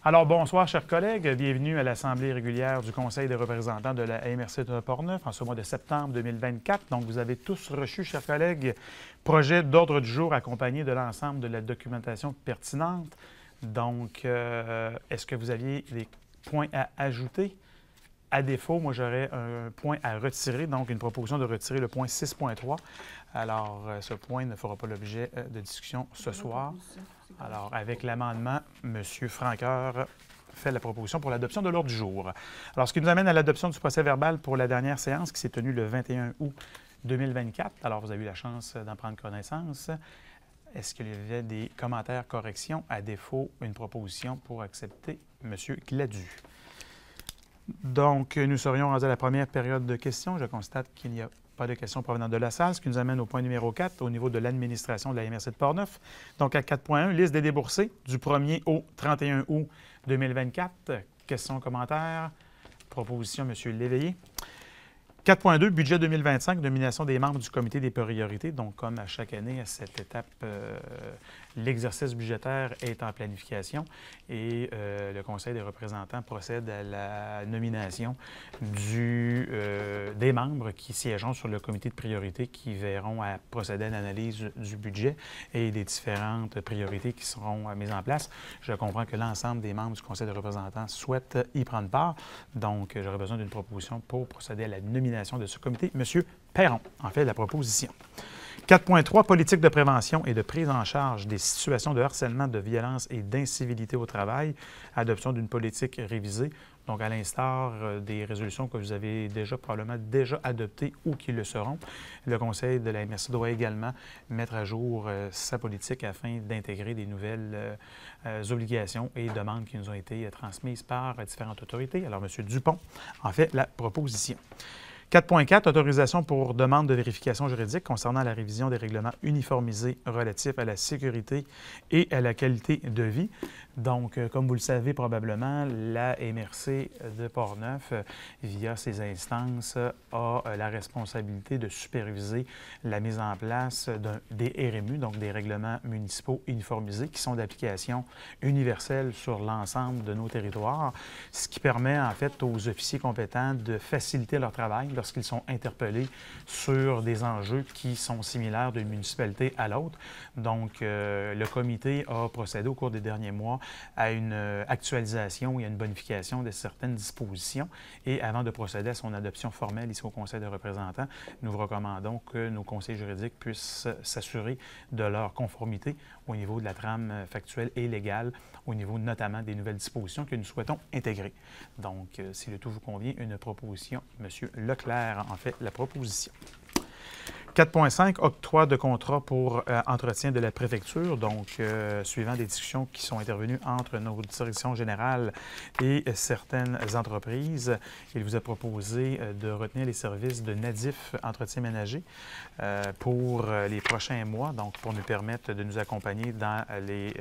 Alors, bonsoir, chers collègues. Bienvenue à l'Assemblée régulière du Conseil des représentants de la MRC de Portneuf en ce mois de septembre 2024. Donc, vous avez tous reçu, chers collègues, projet d'ordre du jour accompagné de l'ensemble de la documentation pertinente. Donc, est-ce que vous aviez des points à ajouter? À défaut, moi, j'aurais un point à retirer, donc une proposition de retirer le point 6.3. Alors, ce point ne fera pas l'objet de discussion ce soir. Alors, avec l'amendement, M. Franqueur fait la proposition pour l'adoption de l'ordre du jour. Alors, ce qui nous amène à l'adoption du procès-verbal pour la dernière séance qui s'est tenue le 21 août 2024. Alors, vous avez eu la chance d'en prendre connaissance. Est-ce qu'il y avait des commentaires, corrections? À défaut, une proposition pour accepter M. Gladu. Donc, nous serions rendus à la première période de questions. Je constate qu'il n'y a pas de questions provenant de la salle, ce qui nous amène au point numéro 4, au niveau de l'administration de la MRC de Portneuf. Donc, à 4.1, liste des déboursés du 1er au 31 août 2024. Questions, commentaires? Proposition, M. Léveillé. 4.2, budget 2025, nomination des membres du comité des priorités. Donc, comme à chaque année, à cette étape, l'exercice budgétaire est en planification et le Conseil des représentants procède à la nomination des membres qui siégeront sur le comité de priorité qui verront à procéder à l'analyse du budget et des différentes priorités qui seront mises en place. Je comprends que l'ensemble des membres du Conseil des représentants souhaitent y prendre part. Donc, j'aurais besoin d'une proposition pour procéder à la nomination de ce comité. M. Perron en fait la proposition. 4.3, politique de prévention et de prise en charge des situations de harcèlement, de violence et d'incivilité au travail. Adoption d'une politique révisée. Donc, à l'instar des résolutions que vous avez probablement déjà adoptées ou qui le seront, le Conseil de la MRC doit également mettre à jour sa politique afin d'intégrer des nouvelles obligations et demandes qui nous ont été transmises par différentes autorités. Alors, M. Dupont en fait la proposition. 4.4, autorisation pour demande de vérification juridique concernant la révision des règlements uniformisés relatifs à la sécurité et à la qualité de vie. Donc, comme vous le savez probablement, la MRC de Portneuf, via ses instances, a la responsabilité de superviser la mise en place des RMU, donc des règlements municipaux uniformisés, qui sont d'application universelle sur l'ensemble de nos territoires, ce qui permet en fait aux officiers compétents de faciliter leur travail lorsqu'ils sont interpellés sur des enjeux qui sont similaires d'une municipalité à l'autre. Donc, le comité a procédé au cours des derniers mois à une actualisation et à une bonification de certaines dispositions. Et avant de procéder à son adoption formelle ici au Conseil des représentants, nous vous recommandons que nos conseils juridiques puissent s'assurer de leur conformité au niveau de la trame factuelle et légale, au niveau notamment des nouvelles dispositions que nous souhaitons intégrer. Donc, si le tout vous convient, une proposition, M. Leclerc en fait la proposition. 4.5, octroi de contrat pour entretien de la préfecture, donc suivant des discussions qui sont intervenues entre nos directions générales et certaines entreprises. Il vous a proposé de retenir les services de Nadif Entretien Ménager pour les prochains mois, donc pour nous permettre de nous accompagner dans les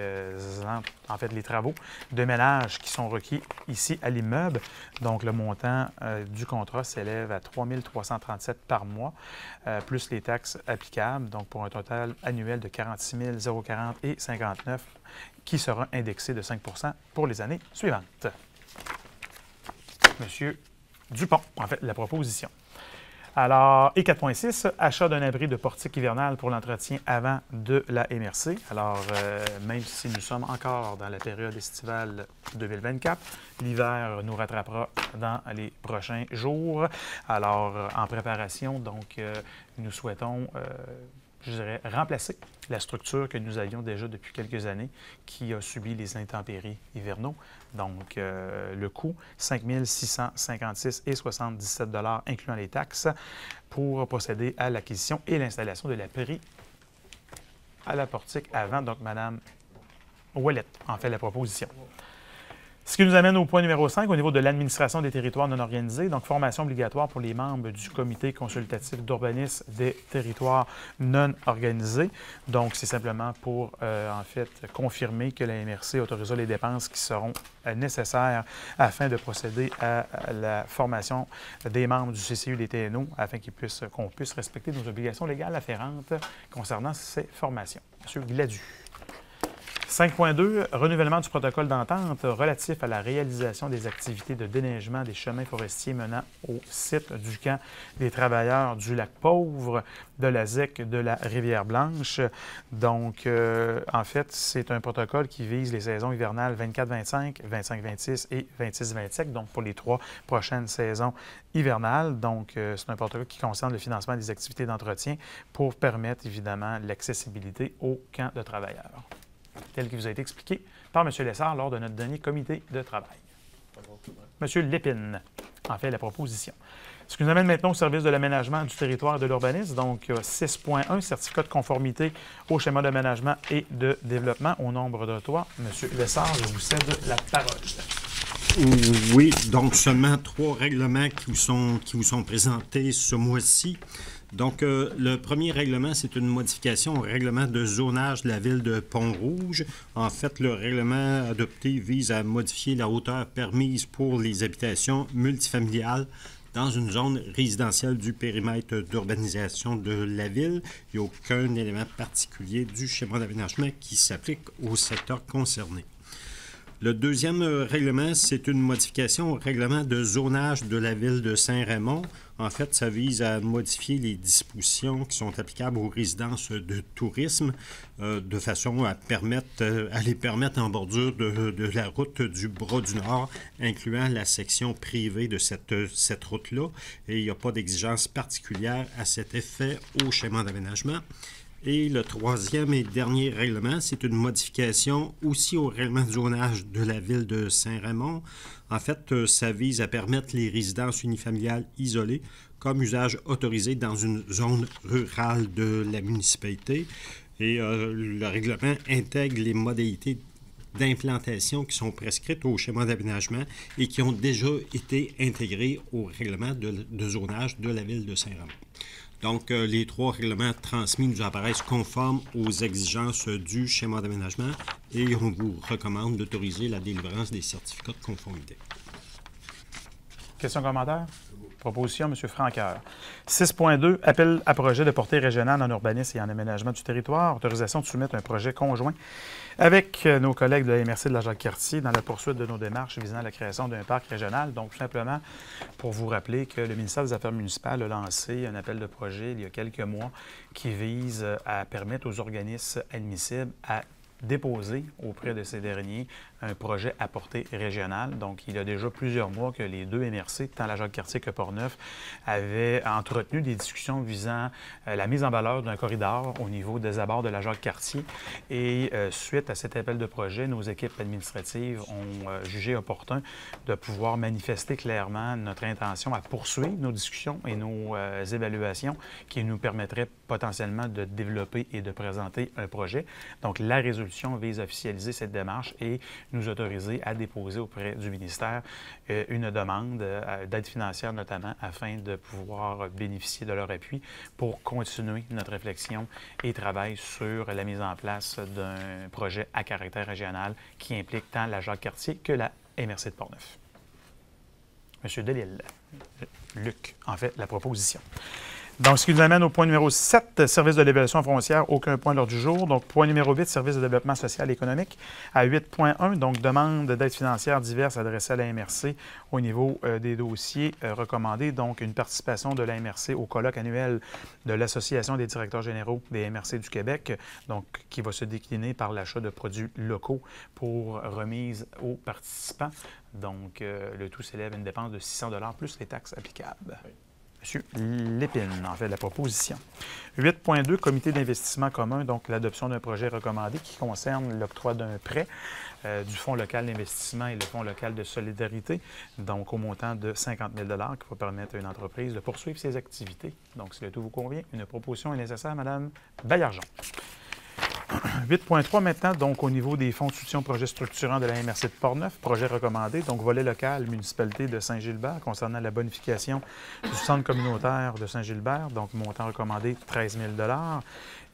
travaux de ménage qui sont requis ici à l'immeuble. Donc, le montant du contrat s'élève à 3 337 par mois, plus les taxes applicables, donc pour un total annuel de 46 040 et 59 qui sera indexé de 5 pour les années suivantes. Monsieur Dupont, en fait, la proposition. Alors, et 4.6, achat d'un abri de portique hivernale pour l'entretien avant de la MRC. Alors, même si nous sommes encore dans la période estivale 2024, l'hiver nous rattrapera dans les prochains jours. Alors, en préparation, donc, nous souhaitons, je dirais, remplacer la structure que nous avions déjà depuis quelques années qui a subi les intempéries hivernaux. Donc, le coût, 5 656,77 $ incluant les taxes pour procéder à l'acquisition et l'installation de l'abri à la portique avant. Donc, Mme Ouellette en fait la proposition. Ce qui nous amène au point numéro 5, au niveau de l'administration des territoires non organisés. Donc, formation obligatoire pour les membres du comité consultatif d'urbanisme des territoires non organisés. Donc, c'est simplement pour, en fait, confirmer que la MRC autorisera les dépenses qui seront nécessaires afin de procéder à la formation des membres du CCU des TNO afin qu'on puisse respecter nos obligations légales afférentes concernant ces formations. Monsieur Gladu. 5.2, renouvellement du protocole d'entente relatif à la réalisation des activités de déneigement des chemins forestiers menant au site du camp des travailleurs du Lac-Pauvre, de la ZEC de la Rivière-Blanche. Donc, en fait, c'est un protocole qui vise les saisons hivernales 24-25, 25-26 et 26-27, donc pour les 3 prochaines saisons hivernales. Donc, c'est un protocole qui concerne le financement des activités d'entretien pour permettre, évidemment, l'accessibilité au camp de travailleurs, tel qu'il vous a été expliqué par M. Lessard lors de notre dernier comité de travail. M. Lépine en fait la proposition. Ce qui nous amène maintenant au service de l'aménagement du territoire et de l'urbanisme, donc 6.1, certificat de conformité au schéma d'aménagement et de développement au nombre de toits. M. Lessard, je vous cède la parole. Oui, donc seulement 3 règlements qui vous sont présentés ce mois-ci. Donc, le premier règlement, c'est une modification au règlement de zonage de la ville de Pont-Rouge. En fait, le règlement adopté vise à modifier la hauteur permise pour les habitations multifamiliales dans une zone résidentielle du périmètre d'urbanisation de la ville. Il n'y a aucun élément particulier du schéma d'aménagement qui s'applique au secteur concerné. Le deuxième règlement, c'est une modification au règlement de zonage de la ville de Saint-Raymond. En fait, ça vise à modifier les dispositions qui sont applicables aux résidences de tourisme de façon à les permettre en bordure de la route du Bras du Nord, incluant la section privée de cette route-là. Et il n'y a pas d'exigence particulière à cet effet au schéma d'aménagement. Et le troisième et dernier règlement, c'est une modification aussi au règlement de zonage de la ville de Saint-Raymond. En fait, ça vise à permettre les résidences unifamiliales isolées comme usage autorisé dans une zone rurale de la municipalité. Et le règlement intègre les modalités d'implantation qui sont prescrites au schéma d'aménagement et qui ont déjà été intégrées au règlement de zonage de la ville de Saint-Raymond. Donc, les 3 règlements transmis nous apparaissent conformes aux exigences du schéma d'aménagement et on vous recommande d'autoriser la délivrance des certificats de conformité. Questions, commentaires? Proposition, M. Franqueur. 6.2, appel à projet de portée régionale en urbanisme et en aménagement du territoire. Autorisation de soumettre un projet conjoint avec nos collègues de la MRC de la Jacques-Cartier dans la poursuite de nos démarches visant à la création d'un parc régional. Donc, tout simplement, pour vous rappeler que le ministère des Affaires municipales a lancé un appel de projet il y a quelques mois qui vise à permettre aux organismes admissibles à déposer auprès de ces derniers un projet à portée régionale. Donc, il y a déjà plusieurs mois que les 2 MRC, tant la Jacques-Cartier que Portneuf, avaient entretenu des discussions visant la mise en valeur d'un corridor au niveau des abords de la Jacques-Cartier. Et suite à cet appel de projet, nos équipes administratives ont jugé opportun de pouvoir manifester clairement notre intention à poursuivre nos discussions et nos évaluations qui nous permettraient potentiellement de développer et de présenter un projet. Donc, la résolution vise à officialiser cette démarche et nous autoriser à déposer auprès du ministère une demande d'aide financière notamment afin de pouvoir bénéficier de leur appui pour continuer notre réflexion et travail sur la mise en place d'un projet à caractère régional qui implique tant la Jacques-Cartier que la MRC de Portneuf. M. Delisle, Luc, en fait, la proposition. Donc, ce qui nous amène au point numéro 7, service de l'évaluation foncière, aucun point lors du jour. Donc, point numéro 8, service de développement social et économique. À 8.1, donc, demande d'aide financière diverses adressées à la MRC au niveau des dossiers recommandés. Donc, une participation de la MRC au colloque annuel de l'Association des directeurs généraux des MRC du Québec, donc, qui va se décliner par l'achat de produits locaux pour remise aux participants. Donc, le tout s'élève à une dépense de 600 $ plus les taxes applicables. M. Lépine en fait la proposition. 8.2, comité d'investissement commun, donc l'adoption d'un projet recommandé qui concerne l'octroi d'un prêt du Fonds local d'investissement et le Fonds local de solidarité, donc au montant de 50 000 $ qui va permettre à une entreprise de poursuivre ses activités. Donc, si le tout vous convient, une proposition est nécessaire, Mme Baillargeon. 8.3 maintenant, donc au niveau des fonds de soutien au projet structurant de la MRC de Portneuf, projet recommandé, donc volet local, municipalité de Saint-Gilbert, concernant la bonification du centre communautaire de Saint-Gilbert, donc montant recommandé 13 000 $.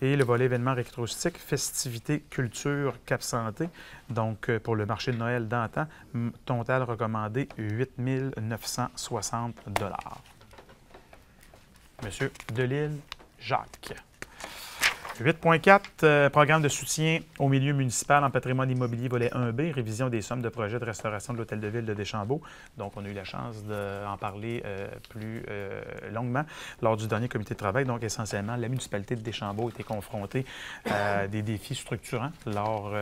Et le volet événement rétroustique, festivités, culture, Cap Santé, donc pour le marché de Noël d'antan, total recommandé 8 960 $. Monsieur Delisle, Jacques. 8.4, programme de soutien au milieu municipal en patrimoine immobilier, volet 1B, révision des sommes de projet de restauration de l'Hôtel de Ville de Deschambault. Donc, on a eu la chance d'en parler plus longuement lors du dernier comité de travail. Donc, essentiellement, la municipalité de Deschambault a été confrontée à des défis structurants lors,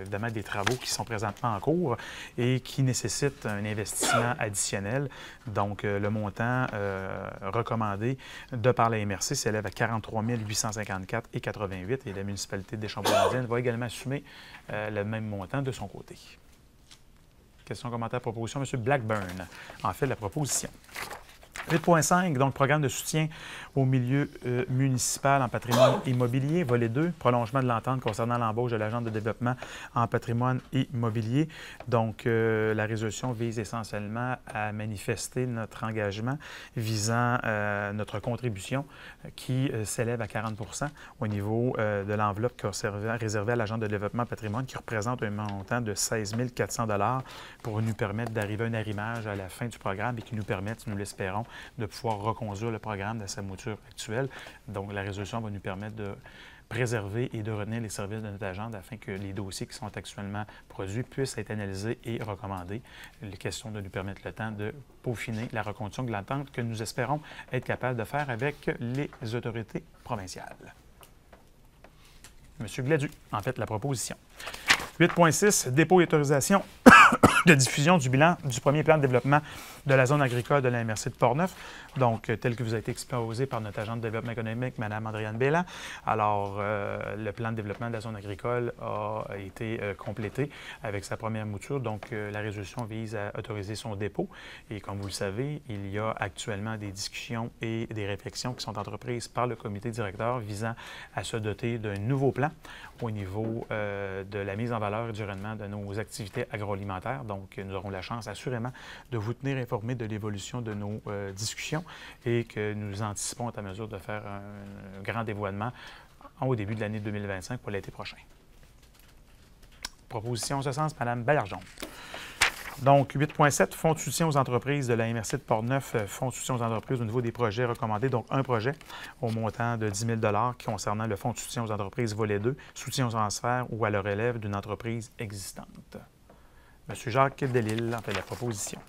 évidemment, des travaux qui sont présentement en cours et qui nécessitent un investissement additionnel. Donc, le montant recommandé de par la MRC s'élève à 43 854 et 88 et la municipalité de Deschambault-Landine va également assumer le même montant de son côté. Question, commentaire, proposition. M. Blackburn en fait la proposition. 8.5, donc programme de soutien au milieu municipal en patrimoine immobilier, volet 2, prolongement de l'entente concernant l'embauche de l'agent de développement en patrimoine immobilier. Donc, la résolution vise essentiellement à manifester notre engagement visant notre contribution qui s'élève à 40 % au niveau de l'enveloppe réservée à l'agent de développement en patrimoine qui représente un montant de 16 400 $ pour nous permettre d'arriver à un arrimage à la fin du programme et qui nous permettent, nous l'espérons, de pouvoir reconduire le programme dans sa mouture actuelle. Donc, la résolution va nous permettre de préserver et de retenir les services de notre agent afin que les dossiers qui sont actuellement produits puissent être analysés et recommandés. Les questions de nous permettre le temps de peaufiner la reconduction de l'entente que nous espérons être capables de faire avec les autorités provinciales. M. Gladu, en fait, la proposition. 8.6, dépôt et autorisation de diffusion du bilan du premier plan de développement de la zone agricole de la MRC de Portneuf, donc tel que vous a été exposé par notre agent de développement économique, Mme Andréane Bélan. Alors, le plan de développement de la zone agricole a été complété avec sa première mouture, donc la résolution vise à autoriser son dépôt. Et comme vous le savez, il y a actuellement des discussions et des réflexions qui sont entreprises par le comité directeur visant à se doter d'un nouveau plan au niveau de la mise en valeur et du rendement de nos activités agroalimentaires. Donc, nous aurons la chance assurément de vous tenir informés de l'évolution de nos discussions et que nous anticipons être à mesure de faire un grand dévoilement au début de l'année 2025 pour l'été prochain. Proposition en ce sens, Mme Baillargeon. Donc, 8.7, fonds de soutien aux entreprises de la MRC de Portneuf, fonds de soutien aux entreprises au niveau des projets recommandés. Donc, un projet au montant de 10 000 $ concernant le fonds de soutien aux entreprises volet 2, soutien aux transferts ou à la relève d'une entreprise existante. M. Jacques Delisle en fait la proposition.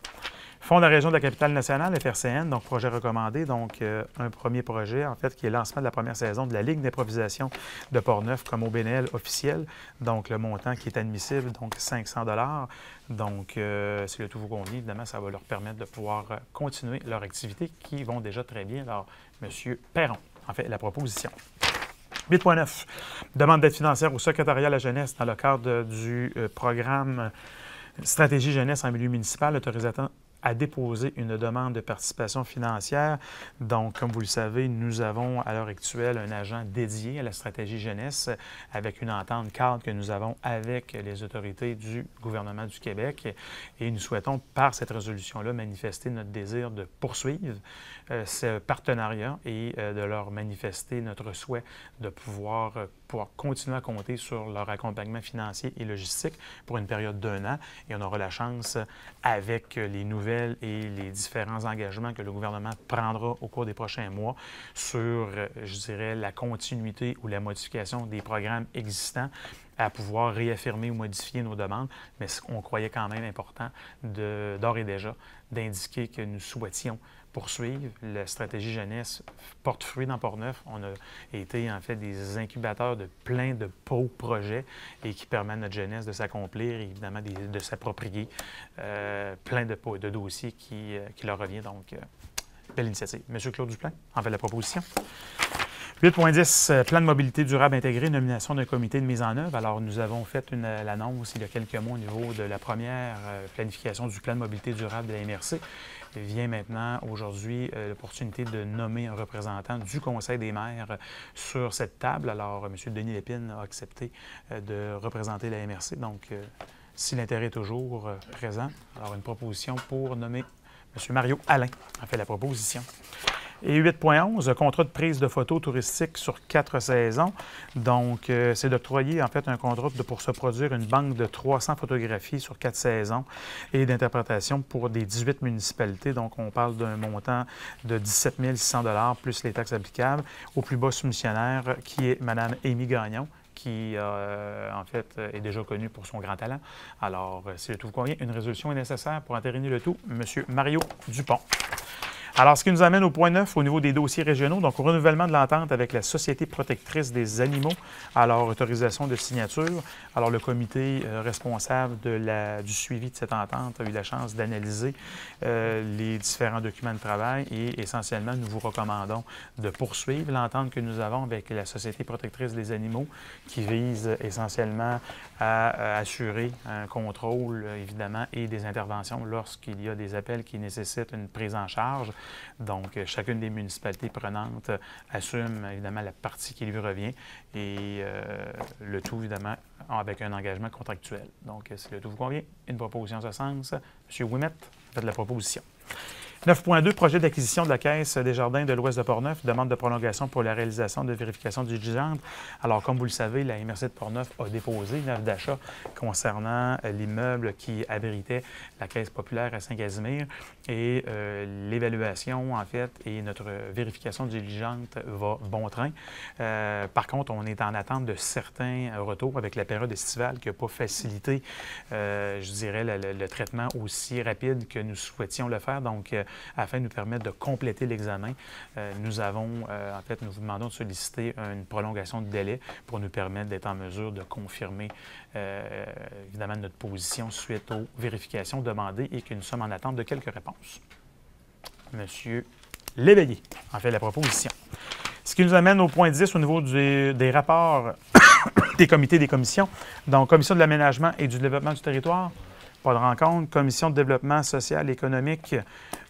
Fonds de la région de la Capitale-Nationale, FRCN, donc projet recommandé, donc un premier projet, en fait, qui est le lancement de la première saison de la Ligue d'improvisation de Portneuf comme OBNL officiel, donc le montant qui est admissible, donc 500 $. Donc, si le tout vous convient, évidemment, ça va leur permettre de pouvoir continuer leur activité qui vont déjà très bien. Alors, M. Perron en fait la proposition. 8.9, demande d'aide financière au secrétariat à la jeunesse dans le cadre du programme Stratégie jeunesse en milieu municipal, autorisant à déposer une demande de participation financière. Donc, comme vous le savez, nous avons à l'heure actuelle un agent dédié à la stratégie jeunesse avec une entente cadre que nous avons avec les autorités du gouvernement du Québec. Et nous souhaitons, par cette résolution-là, manifester notre désir de poursuivre ce partenariat et de leur manifester notre souhait de pouvoir continuer à compter sur leur accompagnement financier et logistique pour une période d'1 an. Et on aura la chance, avec les nouvelles et les différents engagements que le gouvernement prendra au cours des prochains mois sur, je dirais, la continuité ou la modification des programmes existants, à pouvoir réaffirmer ou modifier nos demandes, mais on croyait quand même important d'ores et déjà d'indiquer que nous souhaitions poursuivre. La stratégie jeunesse porte fruit dans Portneuf. On a été en fait des incubateurs de plein de beaux projets et qui permettent à notre jeunesse de s'accomplir et évidemment de s'approprier plein de dossiers qui leur revient. Donc, belle initiative. M. Claude Duplan en fait la proposition. 8.10, plan de mobilité durable intégré, nomination d'un comité de mise en œuvre. Alors, nous avons fait l'annonce il y a quelques mois au niveau de la première planification du plan de mobilité durable de la MRC. Il vient maintenant, aujourd'hui, l'opportunité de nommer un représentant du Conseil des maires sur cette table. Alors, M. Denis Lépine a accepté de représenter la MRC. Donc, si l'intérêt est toujours présent, alors une proposition pour nommer M. Mario Alain a fait la proposition. Et 8.11, contrat de prise de photos touristiques sur 4 saisons. Donc, c'est d'octroyer en fait un contrat pour se produire une banque de 300 photographies sur 4 saisons et d'interprétation pour des 18 municipalités. Donc, on parle d'un montant de 17 600 $ plus les taxes applicables au plus bas soumissionnaire qui est Mme Amy Gagnon, qui, en fait, est déjà connue pour son grand talent. Alors, si le tout vous convient, une résolution est nécessaire pour entériner le tout. M. Mario Dupont. Alors, ce qui nous amène au point 9 au niveau des dossiers régionaux, donc au renouvellement de l'entente avec la Société protectrice des animaux à leur autorisation de signature. Alors, le comité responsable du suivi de cette entente a eu la chance d'analyser les différents documents de travail et essentiellement, nous vous recommandons de poursuivre l'entente que nous avons avec la Société protectrice des animaux qui vise essentiellement à assurer un contrôle, évidemment, et des interventions lorsqu'il y a des appels qui nécessitent une prise en charge. Donc, chacune des municipalités prenantes assume, évidemment, la partie qui lui revient et le tout, évidemment, avec un engagement contractuel. Donc, si le tout vous convient, une proposition en ce sens. M. Ouimet, faites la proposition. 9.2, projet d'acquisition de la Caisse des Jardins de l'Ouest de Portneuf, demande de prolongation pour la réalisation de vérifications diligentes. Alors, comme vous le savez, la MRC de Portneuf a déposé une offre d'achat concernant l'immeuble qui abritait la Caisse populaire à Saint-Casimir et l'évaluation, en fait, et notre vérification diligente va bon train. Par contre, on est en attente de certains retours avec la période estivale qui n'a pas facilité, je dirais, le traitement aussi rapide que nous souhaitions le faire. Donc, afin de nous permettre de compléter l'examen, nous avons, en fait, nous vous demandons de solliciter une prolongation de délai pour nous permettre d'être en mesure de confirmer, évidemment, notre position suite aux vérifications demandées et que nous sommes en attente de quelques réponses. Monsieur Léveillé en fait la proposition. Ce qui nous amène au point 10 au niveau des rapports des comités et des commissions. Donc, Commission de l'aménagement et du développement du territoire. Pas de rencontre. Commission de développement social et économique.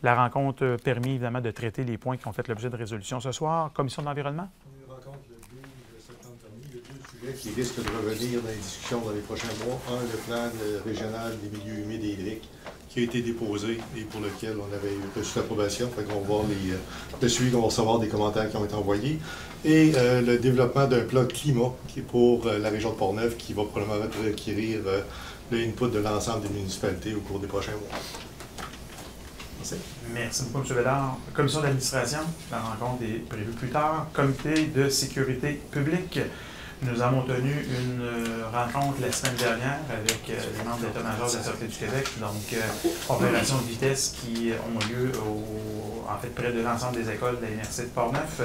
La rencontre a permis, évidemment, de traiter les points qui ont fait l'objet de résolution ce soir. Commission de l'environnement. On rencontre le 12 septembre dernier. Il y a deux sujets qui risquent de revenir dans les discussions dans les prochains mois. Un, le plan régional des milieux humides et hydriques qui a été déposé et pour lequel on avait reçu l'approbation. Fait qu'on va voir le suivi, qu'on va recevoir des commentaires qui ont été envoyés. Et le développement d'un plan climat qui est pour la région de Portneuf qui va probablement requérir le input de l'ensemble des municipalités au cours des prochains mois. Merci. Merci beaucoup, M. Bédard. Commission d'administration, la rencontre est prévue plus tard. Comité de sécurité publique. Nous avons tenu une rencontre la semaine dernière avec les membres de l'état-major de la Sûreté du Québec, donc opérations de vitesse qui ont lieu en fait près de l'ensemble des écoles de la MRC de Portneuf.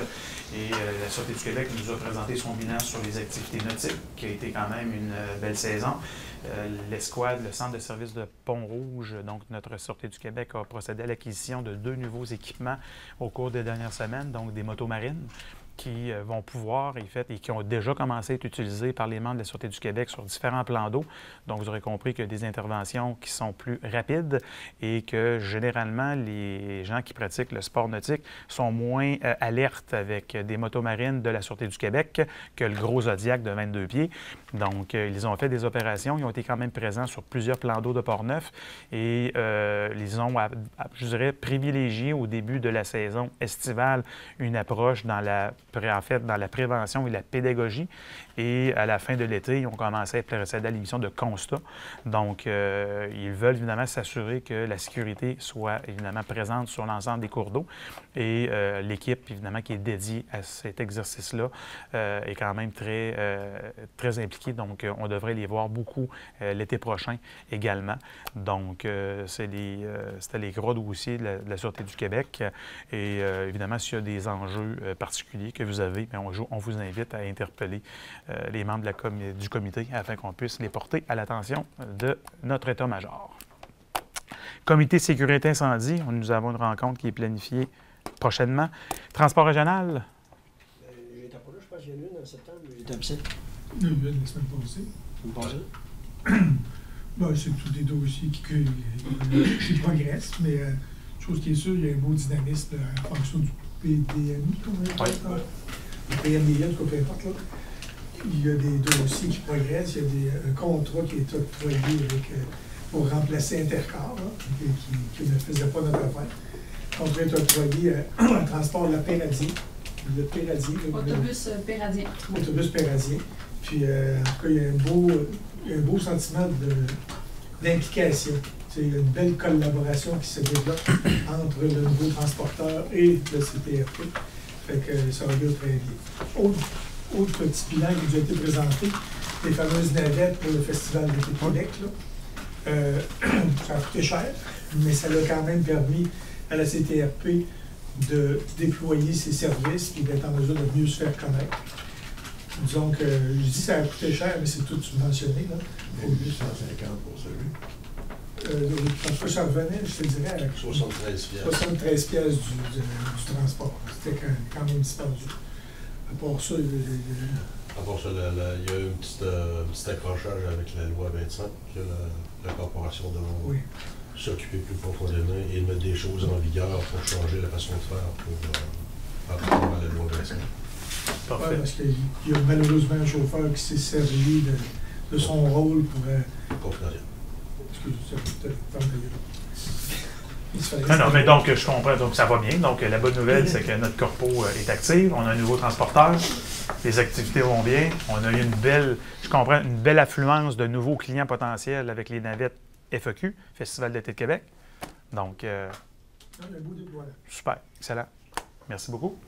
Et la Sûreté du Québec nous a présenté son bilan sur les activités nautiques, qui a été quand même une belle saison. L'escouade, le centre de service de Pont-Rouge, donc notre Sûreté du Québec, a procédé à l'acquisition de 2 nouveaux équipements au cours des dernières semaines, donc des motos marines qui vont pouvoir, en fait, et qui ont déjà commencé à être utilisés par les membres de la Sûreté du Québec sur différents plans d'eau. Donc, vous aurez compris que des interventions qui sont plus rapides et que, généralement, les gens qui pratiquent le sport nautique sont moins alertes avec des motos marines de la Sûreté du Québec que le gros Zodiac de 22 pieds. Donc, ils ont fait des opérations. Ils ont été quand même présents sur plusieurs plans d'eau de Portneuf et ils ont, je dirais, privilégié au début de la saison estivale une approche dans la prévention et la pédagogie. Et à la fin de l'été, ils ont commencé à procéder à l'émission de constats. Donc, ils veulent évidemment s'assurer que la sécurité soit évidemment présente sur l'ensemble des cours d'eau. Et l'équipe, évidemment, qui est dédiée à cet exercice-là est quand même très impliquée. Donc, on devrait les voir beaucoup l'été prochain également. Donc, c'était les gros dossiers de la Sûreté du Québec. Et évidemment, s'il y a des enjeux particuliers que vous avez, bien, on vous invite à interpeller les membres du comité afin qu'on puisse les porter à l'attention de notre état-major. Comité sécurité incendie, nous avons une rencontre qui est planifiée prochainement. Transport régional. J'étais pas là, je pense qu'il y en a une en septembre, j'étais absent. Il y en a une la semaine passée. Vous pensez? Ben, c'est tous des dossiers qui progressent, mais chose qui est sûre, il y a un beau dynamisme en fonction du PDMI, comme on appelle ça. Le PMDL, en tout cas, peu importe, là. Il y a des dossiers qui progressent, il y a un contrat qui est octroyé pour remplacer Intercar, là, qui ne faisait pas notre affaire. on pourrait être octroyé un transport de la Péradie. Le Péradie. Autobus Péradien. Autobus Péradien. Puis, en tout cas, il y a un beau sentiment d'implication. Il y a une belle collaboration qui se développe entre le nouveau transporteur et le CTRP. Fait que ça augure très bien. Autre petit bilan qui nous a été présenté, les fameuses navettes pour le Festival d'été de Québec. Là. Ça a coûté cher, mais ça a quand même permis à la CTRP de déployer ses services et d'être en mesure de mieux se faire connaître. Disons que, je dis que ça a coûté cher, mais c'est tout subventionné. Là. 1850 pour celui. Quand fois, ça revenait, je te dirais, à 73 pièces du transport. C'était quand même dispendieux. À part ça, à part ça, il y a eu un petit accrochage avec la loi 25, que la corporation doit s'occuper plus profondément et mettre des choses en vigueur pour changer la façon de faire pour rapport à la loi 25. Parfait. Ouais, parce qu'il y a malheureusement un chauffeur qui s'est servi de son rôle pour... Confidentiel. Non, mais donc, je comprends, donc ça va bien. Donc, la bonne nouvelle, c'est que notre corpo est active. On a un nouveau transporteur. Les activités vont bien. On a eu une belle affluence de nouveaux clients potentiels avec les navettes FEQ, Festival d'été de Québec. Donc, super, excellent. Merci beaucoup.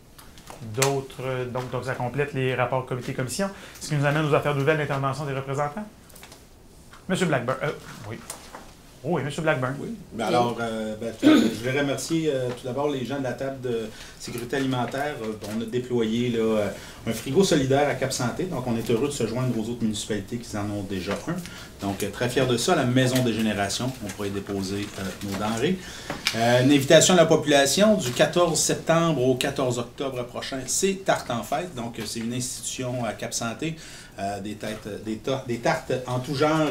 D'autres, donc ça complète les rapports comité-commission. Ce qui nous amène aux affaires nouvelles d'intervention des représentants. Monsieur Blackburn. Oui. Oui, M. Blackburn. Oui. Bien, alors, je voulais remercier tout d'abord les gens de la table de sécurité alimentaire. On a déployé là, un frigo solidaire à Cap-Santé. Donc, on est heureux de se joindre aux autres municipalités qui en ont déjà un. Donc, très fiers de ça. La maison de génération, on pourrait déposer nos denrées. Une invitation à la population du 14 septembre au 14 octobre prochain, c'est Tarte en fête. Donc, c'est une institution à Cap-Santé. Des tartes en tout genre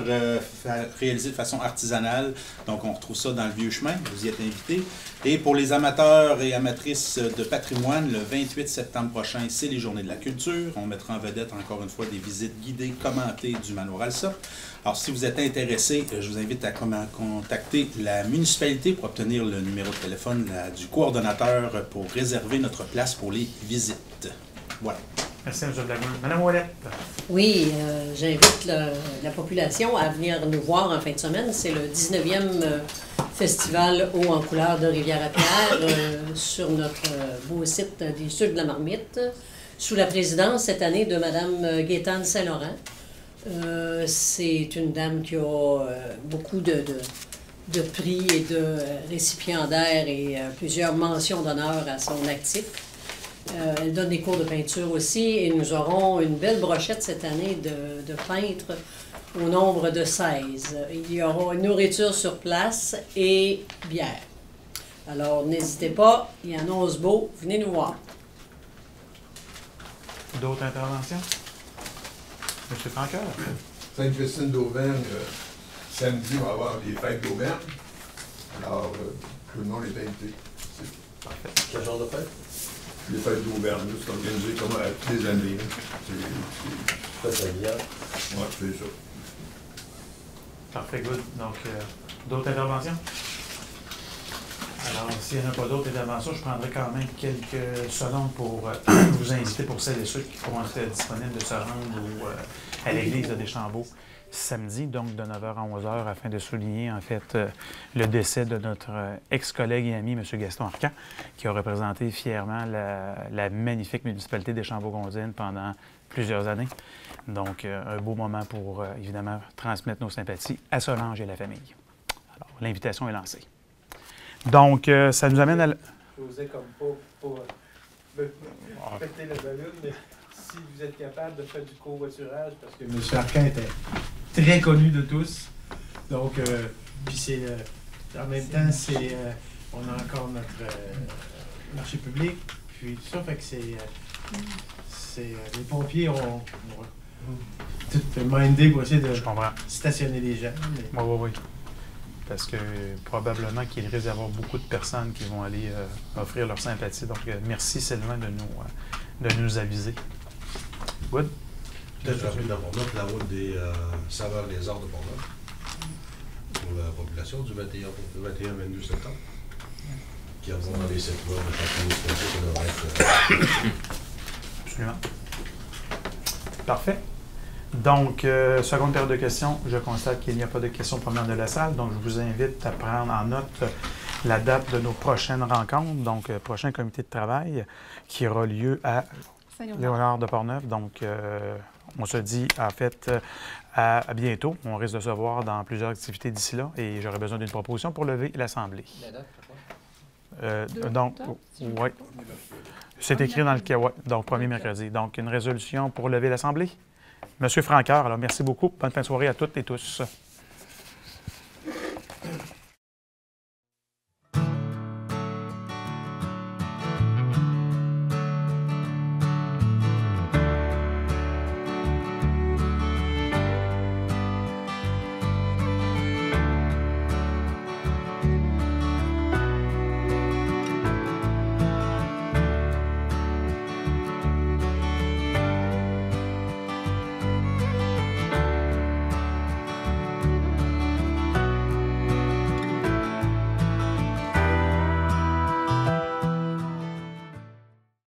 réalisées de façon artisanale. Donc, on retrouve ça dans le Vieux-Chemin. Vous y êtes invités. Et pour les amateurs et amatrices de patrimoine, le 28 septembre prochain, c'est les Journées de la culture. On mettra en vedette, encore une fois, des visites guidées commentées du manoir Alsop. Alors, si vous êtes intéressé, je vous invite à contacter la municipalité pour obtenir le numéro de téléphone du coordonnateur pour réserver notre place pour les visites. Voilà. Merci, M. Blackburn. Madame Ouellette. Oui, j'invite la population à venir nous voir en fin de semaine. C'est le 19e festival Eau en couleur de Rivière-à-Pierre sur notre beau site des Sucres de la Marmite, sous la présidence cette année de Mme Gaétane Saint-Laurent. C'est une dame qui a beaucoup de prix et de récipiendaires et plusieurs mentions d'honneur à son actif. Elle donne des cours de peinture aussi et nous aurons une belle brochette cette année de peintres au nombre de 16. Il y aura une nourriture sur place et bière. Alors n'hésitez pas, il y en a beau, venez nous voir. D'autres interventions? M. Francoeur. Sainte-Christine d'Auvergne, samedi, on va avoir les fêtes d'Auvergne. Alors, tout le monde est invité. Parfait. Quel genre de fête? Les fêtes d'Auvergne, c'est organisé comme à toutes les années. C'est familial. Oui, c'est ça. Parfait, good. Donc, d'autres interventions? Alors, s'il n'y en a pas d'autres interventions, je prendrai quand même quelques secondes pour vous inviter pour celles et ceux qui pourront être disponibles de se rendre à l'église de Deschambault samedi, donc de 9h à 11h, afin de souligner en fait le décès de notre ex-collègue et ami, M. Gaston Arcan, qui a représenté fièrement la magnifique municipalité d'Deschambault-Gondine pendant plusieurs années. Donc, un beau moment pour, évidemment, transmettre nos sympathies à Solange et la famille. Alors, l'invitation est lancée. Donc, ça nous amène à... J'osais comme pas péter le ballon, mais si vous êtes capable de faire du covoiturage, parce que M. Arcan était très connu de tous. Donc, puis c'est... en même temps, c'est... on a encore notre marché public, puis tout ça, fait que c'est les pompiers ont tout mindé pour essayer de stationner les gens. Mais... Oui. Parce que probablement qu'il risque d'y avoir beaucoup de personnes qui vont aller offrir leur sympathie. Donc, merci Sylvain de nous aviser. Good? Peut-être rapide à Port-Neuf, la route des Saveurs des Arts de Port-Neuf pour la population du 21 au 22 septembre. qui vont dans les secteurs de chaque municipalité, ça devrait être... Absolument. Parfait. Donc, seconde période de questions. Je constate qu'il n'y a pas de questions provenant de la salle, donc je vous invite à prendre en note la date de nos prochaines rencontres, donc prochain comité de travail qui aura lieu à Léonard de Portneuf. Donc, on se dit, en fait, à bientôt. On risque de se voir dans plusieurs activités d'ici là et j'aurai besoin d'une proposition pour lever l'Assemblée. Donc, oui. C'est écrit dans le cas, ouais, donc 1er mercredi. Donc, une résolution pour lever l'Assemblée. Monsieur Franqueur, alors merci beaucoup. Bonne fin de soirée à toutes et tous.